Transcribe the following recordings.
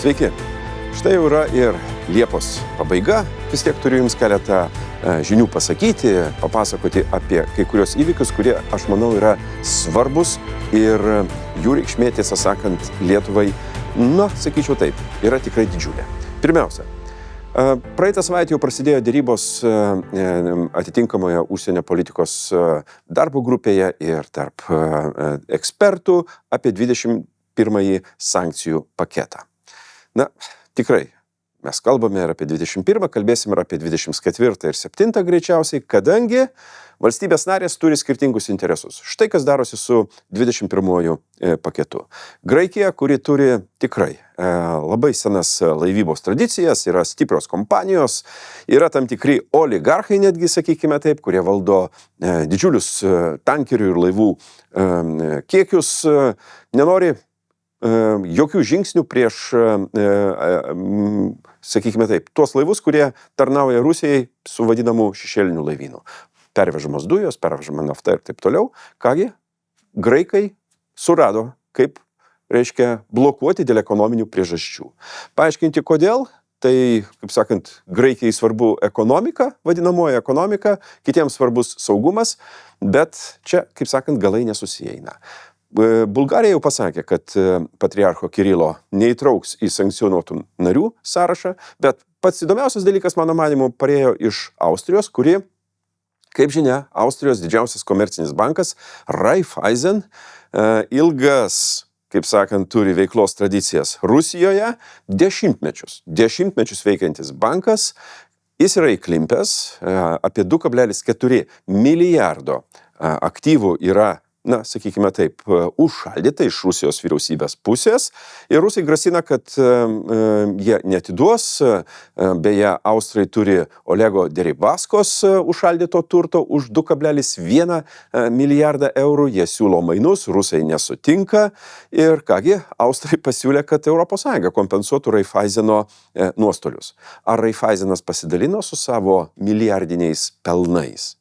Sveiki. Štai jau yra ir Liepos pabaiga. Vis tiek turiu Jums keletą žinių pasakyti, papasakoti apie kai kurios įvykius, kurie, aš manau, yra svarbus ir jų reikšmė, tiesą sakant, Lietuvai, sakyčiau taip, yra tikrai didžiulė. Pirmiausia, praeitą savaitę jau prasidėjo dėrybos atitinkamoje užsienio politikos darbo grupėje ir tarp ekspertų apie 21 sankcijų paketą. Tikrai, mes kalbame ir apie 21, kalbėsim ir apie 24 ir 7 greičiausiai, kadangi valstybės narės turi skirtingus interesus. Štai kas darosi su 21 paketu. Graikija, kuri turi tikrai labai senas laivybos tradicijas, yra stiprios kompanijos, yra tam tikri oligarchai netgi, sakykime taip, kurie valdo didžiulius tankerių ir laivų kiekius, nenori jokių žingsnių prieš, sakykime taip, tuos laivus, kurie tarnauja Rusijai su vadinamu šešėliniu laivynu. Pervežamos dujos, pervežama nafta ir taip toliau. Kągi, graikai surado, kaip, reiškia, blokuoti dėl ekonominių priežasčių. Paaiškinti kodėl, tai, kaip sakant, Graikijai svarbu ekonomika, vadinamoji ekonomika, kitiems svarbus saugumas, bet čia, kaip sakant, galai nesusieina. Bulgarija jau pasakė, kad patriarcho Kirilo neįtrauks į sankcionuotų narių sąrašą, bet pats įdomiausias dalykas, mano manymu, parėjo iš Austrijos, kuri, kaip žinia, Austrijos didžiausias komercinis bankas, Raiffeisen, ilgas, kaip sakant, turi veiklos tradicijas Rusijoje, dešimtmečius veikiantis bankas, jis yra įklimpęs, apie 2,4 milijardo aktyvų yra, sakykime taip, užšaldyta iš Rusijos vyriausybės pusės ir rusai grasina, kad jie neatiduos. Beje, Austrai turi Olego Deripaskos užšaldyto turto už 2,1 milijardą eurų, jie siūlo mainus, rusai nesutinka ir kągi, Austrai pasiūlė, kad ES kompensuotų Raiffeiseno nuostolius. Ar Raiffeisenas pasidalino su savo milijardiniais pelnais?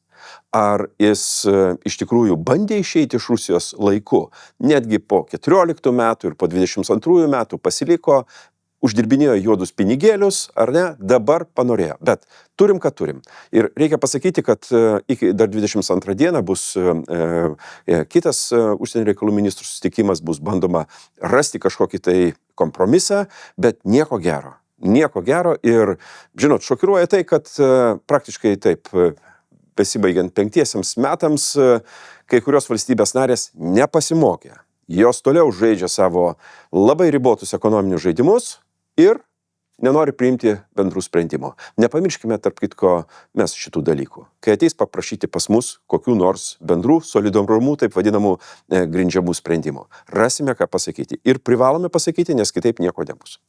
Ar jis iš tikrųjų bandė išeiti iš Rusijos laiku, netgi po 14 metų ir po 22 metų pasiliko, uždirbinėjo juodus pinigėlius, ar ne, dabar panorėjo. Bet turim, ką turim. Ir reikia pasakyti, kad iki dar 22 dieną bus kitas užsienio reikalų ministrų susitikimas, bus bandoma rasti kažkokį tai kompromisą, bet nieko gero. Nieko gero ir, žinot, šokiruoja tai, kad praktiškai taip, besibaigiant 5 metams, kai kurios valstybės narės nepasimokė. Jos toliau žaidžia savo labai ribotus ekonominius žaidimus ir nenori priimti bendrų sprendimų. Nepamirškime, tarp kitko, mes šitų dalykų. Kai ateis paprašyti pas mus kokių nors bendrų solidarumų, taip vadinamų grindžiamų sprendimų. Rasime, ką pasakyti. Ir privalome pasakyti, nes kitaip nieko nebus.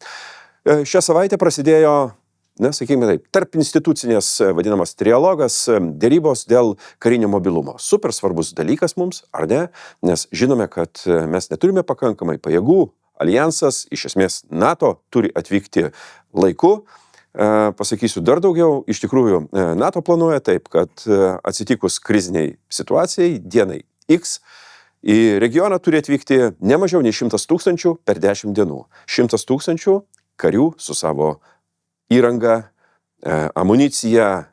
Šią savaitę prasidėjo, sakykime taip, tarp institucinės vadinamas trialogas, dėrybos dėl karinio mobilumo. Super svarbus dalykas mums, ar ne? Nes žinome, kad mes neturime pakankamai pajėgų, alijansas, iš esmės NATO turi atvykti laiku. Pasakysiu dar daugiau, iš tikrųjų NATO planuoja taip, kad atsitikus kriziniai situacijai, dienai X, į regioną turi atvykti ne mažiau nei 100 000 per 10 dienų. 100 000 karių su savo įranga, amunicija,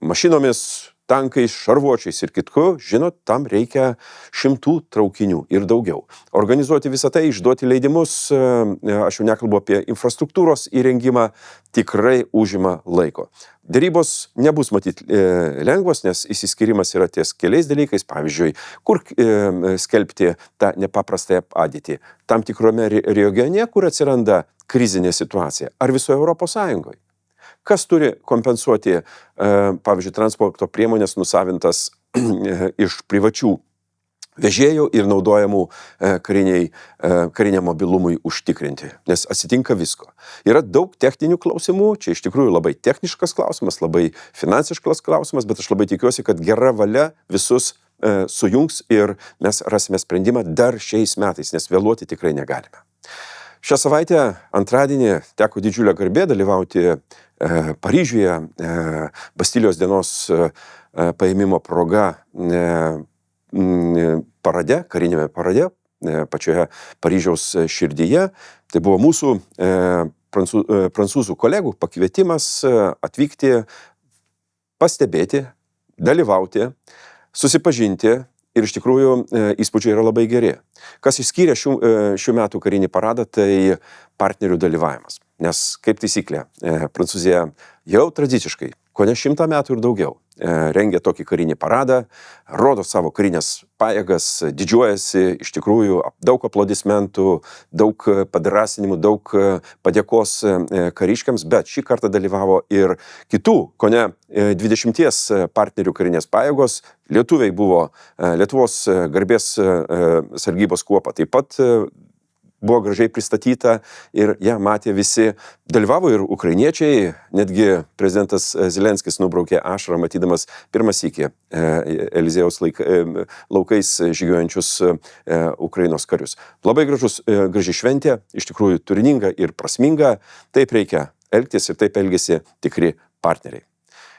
mašinomis, tankais, šarvuočiais ir kitku, žinot, tam reikia 100 traukinių ir daugiau. Organizuoti visą tai, išduoti leidimus, aš jau nekalbu apie infrastruktūros įrengimą, tikrai užima laiko. Dėrybos nebus matyti lengvos, nes įsiskyrimas yra ties keliais dalykais, pavyzdžiui, kur skelbti tą nepaprastąją padėtį. Tam tikrome regione, kur atsiranda krizinė situacija, ar visoje Europos Sąjungoje. Kas turi kompensuoti, pavyzdžiui, transporto priemonės nusavintas iš privačių vežėjų ir naudojamų kariniam mobilumui užtikrinti, nes atsitinka visko. Yra daug techninių klausimų, čia iš tikrųjų labai techniškas klausimas, labai finansiškas klausimas, bet aš labai tikiuosi, kad gera valia visus sujungs ir mes rasime sprendimą dar šiais metais, nes vėluoti tikrai negalime. Šią savaitę, antradienį, teko didžiulę garbę dalyvauti Paryžiuje Bastilijos dienos paėmimo proga parade, karinėme parade pačioje Paryžiaus širdyje. Tai buvo mūsų prancūzų kolegų pakvietimas atvykti, pastebėti, dalyvauti, susipažinti ir iš tikrųjų įspūdžiai yra labai geri. Kas išskyrė šių metų karinį paradą, tai partnerių dalyvavimas. Nes, kaip taisyklė, Prancūzija jau tradiciškai, kone 100 metų ir daugiau, rengia tokį karinį paradą, rodo savo karinės pajėgas, didžiuojasi, iš tikrųjų daug aplodismentų, daug padrasinimų, daug padėkos kariškiams, bet šį kartą dalyvavo ir kitų, kone 20 partnerių karinės pajėgos. Lietuviai buvo Lietuvos garbės sargybos kuopa, taip pat buvo gražiai pristatyta ir ją matė visi. Dalyvavo ir ukrainiečiai, netgi prezidentas Zelenskis nubraukė ašarą, matydamas pirmą sykį Eliziejaus laukais žygiuojančius Ukrainos karius. Labai graži šventė, iš tikrųjų turininga ir prasminga. Taip reikia elgtis ir taip elgiasi tikri partneriai.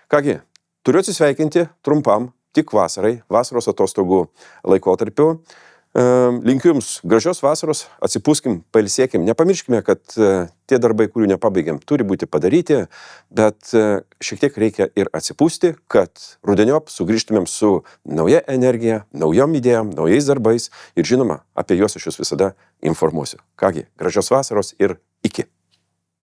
Kągi, turiu atsisveikinti trumpam, tik vasaros atostogų laikotarpiu. Linkiu Jums gražios vasaros, atsipūskim, pailsėkim, nepamirškime, kad tie darbai, kurių nepabaigėm, turi būti padaryti, bet šiek tiek reikia ir atsipūsti, kad rudeniop sugrįžtumėm su nauja energija, naujom idėjom, naujais darbais ir žinoma, apie juos aš Jūs visada informuosiu. Kągi, gražios vasaros ir iki.